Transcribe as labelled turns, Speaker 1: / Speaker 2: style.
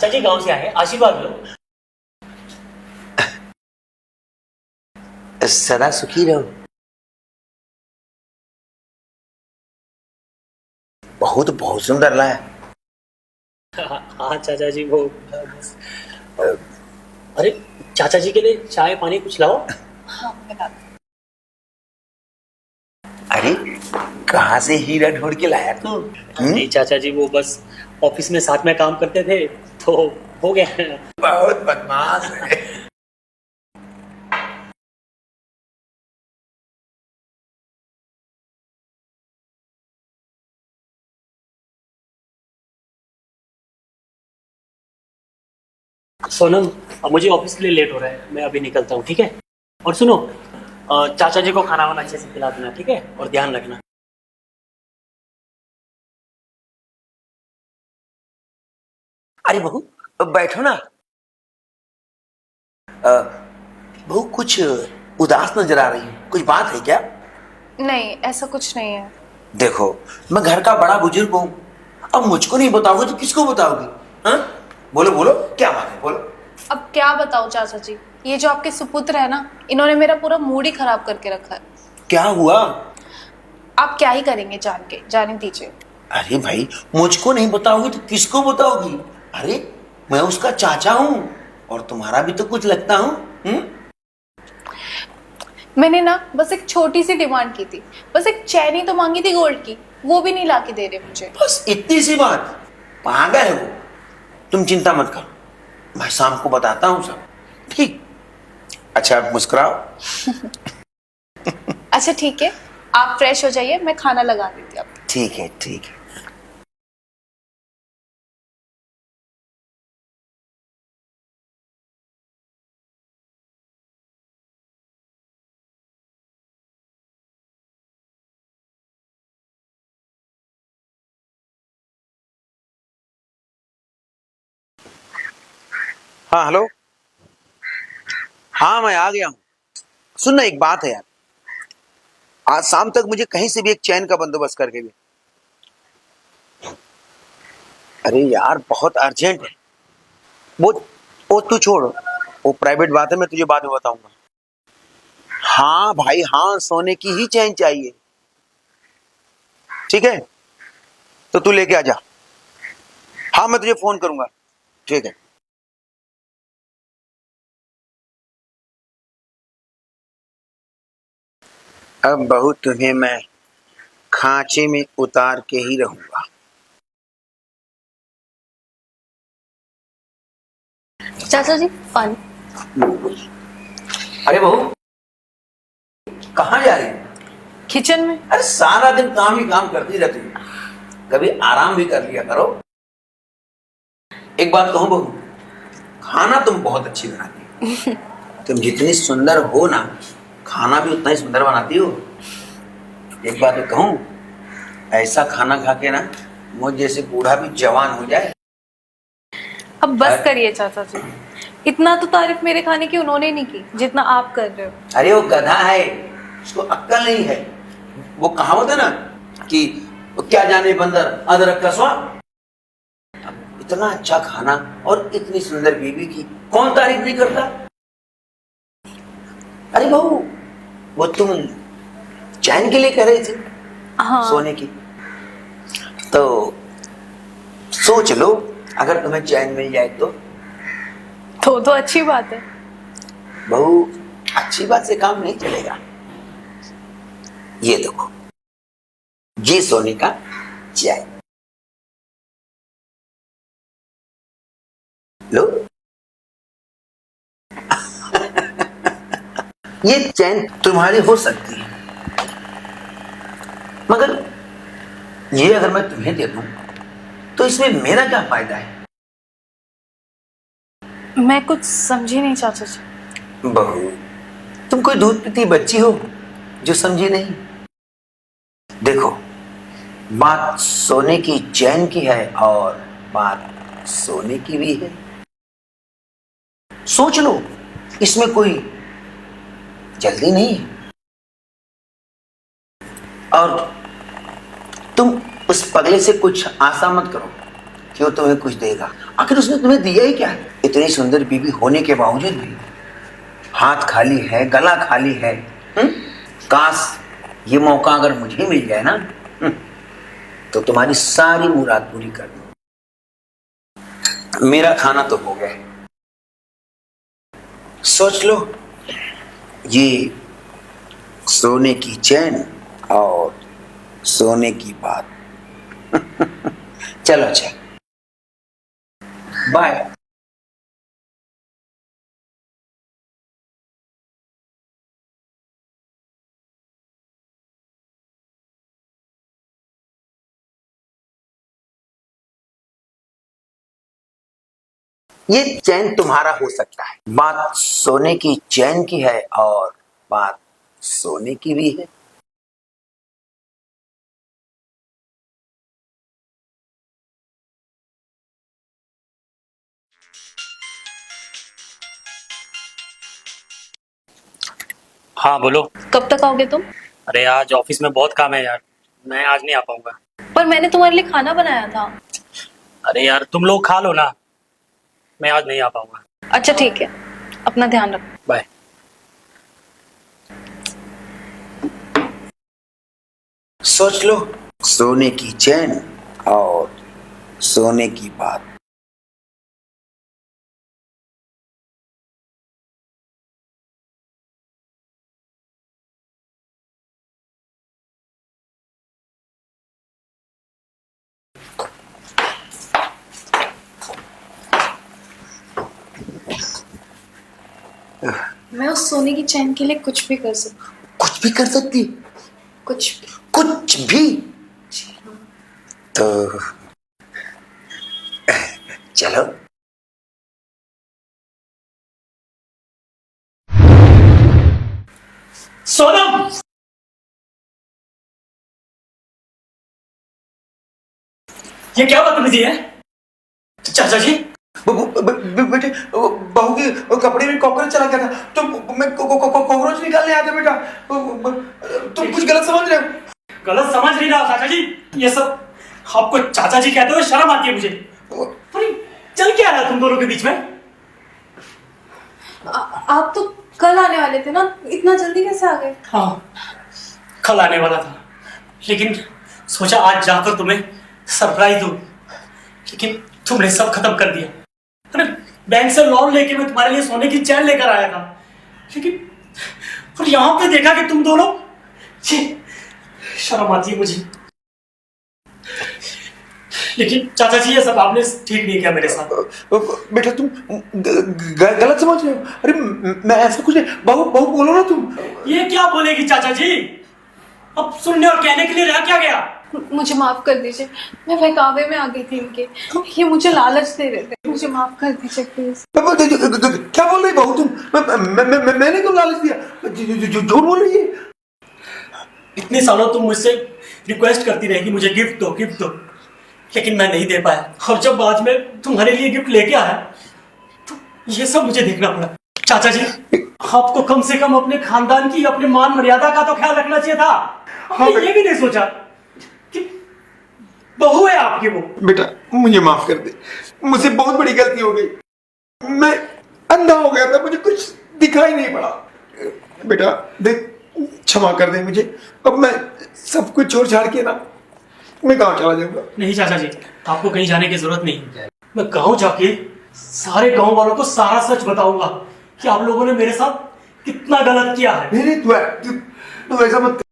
Speaker 1: चाचा जी गांव से आए, आशीर्वाद लो।
Speaker 2: सदा सुखी रहो। बहुत बहुत सुंदर लाया।
Speaker 1: हाँ चाचा जी, वो बस। अरे चाचा जी के लिए चाय पानी कुछ लाओ।
Speaker 3: हाँ मैं लाती हूँ।
Speaker 2: अरे कहाँ से हीरा ढूंढ के लाया तू?
Speaker 1: नहीं चाचा जी, वो बस ऑफिस में साथ में काम करते थे तो हो गया।
Speaker 2: बहुत बदमाश है।
Speaker 1: सोनम, अब मुझे ऑफिस के लिए लेट हो रहा है, मैं अभी निकलता हूँ, ठीक है? और सुनो, चाचा जी को खाना वाना अच्छे से खिला देना, ठीक है? और ध्यान रखना।
Speaker 2: अरे बहू बैठो ना। बहू कुछ उदास नजर आ रही है, कुछ बात है क्या?
Speaker 3: नहीं, ऐसा कुछ नहीं है।
Speaker 2: देखो मैं घर का बड़ा बुजुर्ग हूँ, अब मुझको नहीं बताओगे तो किसको बताओगी? हाँ बोलो बोलो, क्या बात है बोलो।
Speaker 3: अब क्या बताओ चाचा जी, ये जो आपके सुपुत्र है ना, इन्होंने मेरा पूरा मूड ही खराब करके रखा है।
Speaker 2: क्या हुआ?
Speaker 3: आप क्या ही करेंगे जान के, जाने दीजिए।
Speaker 2: अरे भाई मुझको नहीं बताओगी तो किसको बताओगी? अरे मैं उसका चाचा हूँ और तुम्हारा भी तो कुछ लगता हूँ।
Speaker 3: मैंने ना बस एक छोटी सी डिमांड की थी, बस एक चैनी तो मांगी थी गोल्ड की, वो भी नहीं लाके दे रहे मुझे।
Speaker 2: बस इतनी सी बात? पागल है वो। तुम चिंता मत करो, मैं शाम को बताता हूँ सब, ठीक? अच्छा अब मुस्कुराओ।
Speaker 3: अच्छा ठीक है, आप फ्रेश हो जाइए, मैं खाना लगा देती हूँ आपको।
Speaker 2: ठीक है ठीक है। हाँ हेलो। हाँ मैं आ गया हूँ। सुन ना, एक बात है यार, आज शाम तक मुझे कहीं से भी एक चैन का बंदोबस्त करके दे। अरे यार बहुत अर्जेंट है। वो वो तू छोड़, वो प्राइवेट बात है, मैं तुझे बाद में बताऊंगा। हाँ भाई हाँ, सोने की ही चैन चाहिए। ठीक है तो तू लेके आ जा। हाँ मैं तुझे फोन करूंगा। ठीक है। अब बहू तुम्हें मैं खांचे में उतार के ही रहूंगा।
Speaker 3: चाचा जी पानी।
Speaker 2: अरे बहू कहाँ जा रही है?
Speaker 3: किचन में।
Speaker 2: अरे सारा दिन काम ही काम करती रहती है, कभी आराम भी कर लिया करो। एक बात कहूं बहू, खाना तुम बहुत अच्छी बनाती हो। तुम जितनी सुंदर हो ना, खाना भी उतना ही सुंदर बनाती हो। एक बात तो कहूं, ऐसा खाना खा के ना मुझ जैसे बूढ़ा भी जवान हो जाए।
Speaker 3: अब बस करिए चाचा जी, इतना तो तारीफ मेरे खाने की उन्होंने नहीं की जितना आप कर रहे हो।
Speaker 2: अरे वो गधा है, उसको अक्ल नहीं है। वो कहावत है ना कि क्या जाने बंदर अदरक का स्वाद। इतना अच्छा खाना और इतनी सुंदर बीवी की कौन तारीफ नहीं करता? अरे बहू वो तुम चैन के लिए कह रही थी?
Speaker 3: हाँ।
Speaker 2: सोने की तो सोच लो, अगर तुम्हें चैन मिल जाए
Speaker 3: तो अच्छी बात है।
Speaker 2: बहू अच्छी बात से काम नहीं चलेगा। ये देखो, ये सोने का चैन लो। ये चैन तुम्हारी हो सकती है, मगर ये अगर मैं तुम्हें दे दूं तो इसमें मेरा क्या फायदा है?
Speaker 3: मैं कुछ समझी नहीं चाचा जी।
Speaker 2: बहू तुम कोई दूध पीती बच्ची हो जो समझी नहीं? देखो, बात सोने की चैन की है और बात सोने की भी है। सोच लो, इसमें कोई जल्दी नहीं है। और तुम उस पगले से कुछ आशा मत करो, कि वो तुम्हें कुछ देगा। आखिर उसने तुम्हें दिया ही क्या है? इतनी सुंदर बीवी होने के बावजूद भी हाथ खाली है, गला खाली है। काश ये मौका अगर मुझे मिल जाए ना, तो तुम्हारी सारी मुराद पूरी कर दूं। मेरा खाना तो हो गया, सोच लो, ये सोने की चैन और सोने की बात। चलो अच्छा, बाय। ये चैन तुम्हारा हो सकता है, बात सोने की चैन की है और बात सोने की भी है।
Speaker 1: हाँ बोलो।
Speaker 3: कब तक आओगे तुम?
Speaker 1: अरे आज ऑफिस में बहुत काम है यार, मैं आज नहीं आ पाऊंगा।
Speaker 3: पर मैंने तुम्हारे लिए खाना बनाया था।
Speaker 1: अरे यार तुम लोग खा लो ना, मैं आज नहीं आ पाऊंगा।
Speaker 3: अच्छा ठीक है, अपना ध्यान रखो।
Speaker 1: बाय।
Speaker 2: सोच लो, सोने की चैन और सोने की बात।
Speaker 3: मैं उस सोने की चैन के लिए कुछ भी कर सकती हूँ।
Speaker 2: कुछ भी कर सकती?
Speaker 3: कुछ भी।
Speaker 2: कुछ भी? तो चलो।
Speaker 1: सोनम, ये क्या बदतमीजी है? चाचा जी,
Speaker 2: बेटे, बहू के कपड़े में कॉकरोच चला गया था, तो मैं कॉकरोच निकालने आया था बेटा। तुम कुछ गलत समझ रहे हो।
Speaker 1: गलत समझ नहीं रहा चाचा जी, ये सब आपको चाचा जी कहते हुए शर्म आती है मुझे। अरे चल क्या रहा है तुम दोनों के बीच में?
Speaker 3: आप तो कल आने वाले थे ना, इतना जल्दी कैसे आ गए?
Speaker 1: हाँ कल आने वाला था, लेकिन सोचा आज जाकर तुम्हें सरप्राइज दूं, लेकिन तुमने सब खत्म कर दिया। अरे बैंक से लोन लेके मैं तुम्हारे लिए सोने की चैन लेकर आया था, लेकिन और यहाँ पे देखा कि तुम दोनों, शर्म आती है मुझे। लेकिन चाचा जी ये सब आपने ठीक नहीं किया मेरे साथ।
Speaker 2: बेटा तुम गलत समझ रहे हो। अरे मैं ऐसा कुछ नहीं। बहू बहू बोलो ना तुम।
Speaker 1: ये क्या बोलेगी चाचा जी? अब सुनने और कहने के लिए रह क्या गया?
Speaker 3: मुझे माफ कर दीजिए, मैं बहकावे में आ गई थी इनके। ये मुझे लालच दे रहे थे, मुझे माफ कर दीजिए प्लीज।
Speaker 2: क्या बोल रही बहू तुम? मैंने क्यों लालच दिया? झूठ बोल रही है।
Speaker 1: इतने सालों तुम मुझसे रिक्वेस्ट करती रही कि मुझे गिफ्ट दो गिफ्ट दो, लेकिन मैं नहीं दे पाया। और जब आज मैं तुम्हारे लिए गिफ्ट लेके आया तो ये सब मुझे देखना पड़ा। चाचा जी आपको कम से कम अपने खानदान की, अपने मान मर्यादा का तो ख्याल रखना चाहिए था। आपने ये भी नहीं सोचा कि बहू है आपकी वो।
Speaker 2: बेटा मुझे माफ कर दे, मुझसे बहुत बड़ी गलती हो गई। मैं अंधा हो गया था, मुझे कुछ दिखाई नहीं पड़ा। बेटा देख, क्षमा कर दे मुझे। अब मैं सब कुछ छोड़ छाड़ के ना मैं गांव चला जाऊंगा।
Speaker 1: नहीं चाचा जी, आपको कहीं जाने की जरूरत नहीं। मैं गांव जाके सारे गांव वालों को सारा सच बताऊंगा कि आप लोगों ने मेरे साथ कितना गलत किया है।
Speaker 2: नहीं तू ऐसा मत।